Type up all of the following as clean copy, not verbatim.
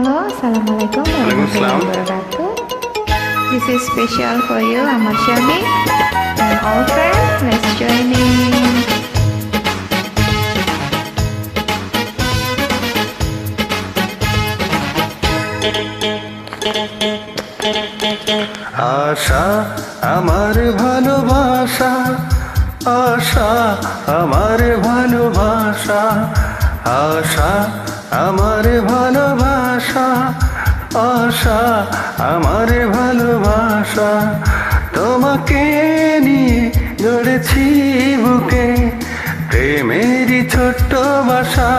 Halo, Assalamualaikum warahmatullahi wabarakatuh. This is special for you, Ahmad Syami and all friends. Let's join in. আশা আমার ভালোবাসা, আশা আমার ভালোবাসা, আশা আমার ভালোবাসা, আশা আমার ভালোবাসা। তোমাকে নিয়ে গড়েছি বুকে প্রেমেরই ছোট্ট বাসা।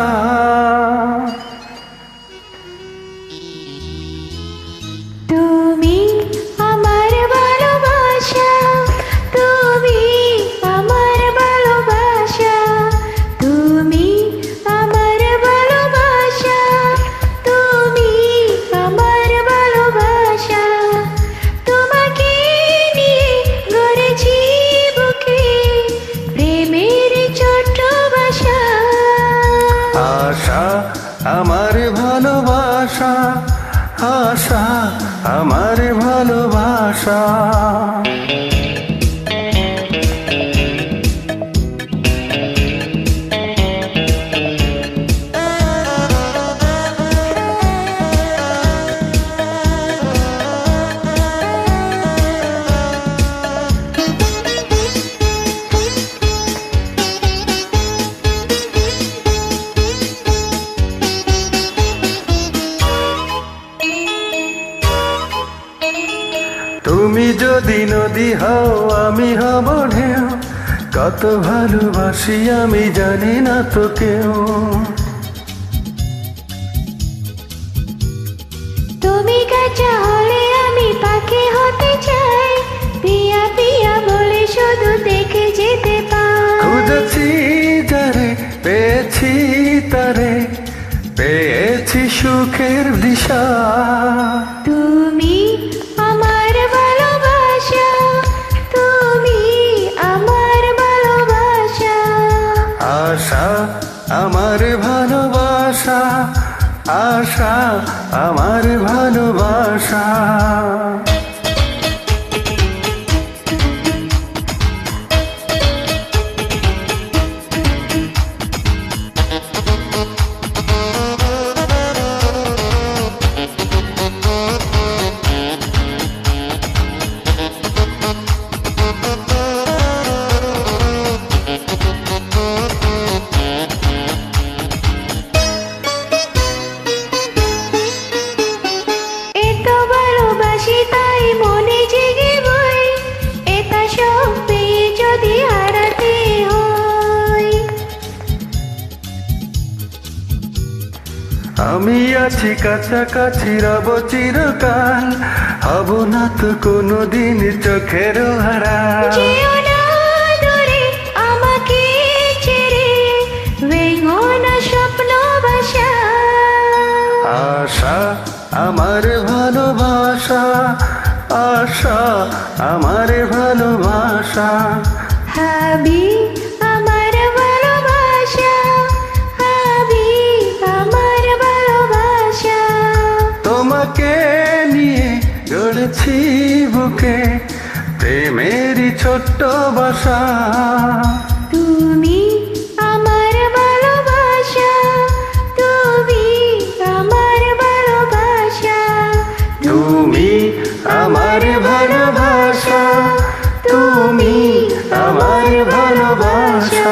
তুমি আমার ভালোবাসা, তুমি আমার ভালোবাসা, তুমি আমার ভালোবাসা, তুমি আমার ভালোবাসা। তোমাকে নিয়ে গড়েছি বুকে প্রেমের ছোট্ট বাসা। আশা আমার ভালোবাসা, আশা আমার ভালোবাসা। তুমি যদি নদী হও আমি হব ঢেউ, কত ভালোবাসি আমি জানি না তো কেউ। তুমি কাঁচা হলে আমি পাখি হতে চাই, পিয়া পিয়া বলে শুধু দেখে যেতে পাই। খুঁজেছি যারে পেয়েছি তারে, পেয়েছি সুখের দিশা। তুমি আমার ভালোবাসা, তুমি আমার ভালোবাসা। আশা আমার ভালোবাসা, আশা আমার ভালোবাসা। এত ভালোবাসি তাই মনে জেগে বই, এটা সব পেয়ে যদি হারাতে হয়। আমি আছি কাছাকাছি রব চিরকাল, হব না তো কোনোদিন চোখের হারাল। যেও না দূরে আমাকে ছেড়ে, ভেঙো না স্বপ্ন বাসা। আশা আমার ভালোবাসা, আশা আমার ভালোবাসা। হাবি আমার ভালোবাসা, হাবি আমার ভালোবাসা। তোমাকে নিয়ে গড়েছি বুকে প্রেমেরই ছোট্ট বাসা। তুমি আমার ভালোবাসা, তুমি আমার ভালোবাসা। তুমি আমার ভালোবাসা, তুমি আমার ভালোবাসা।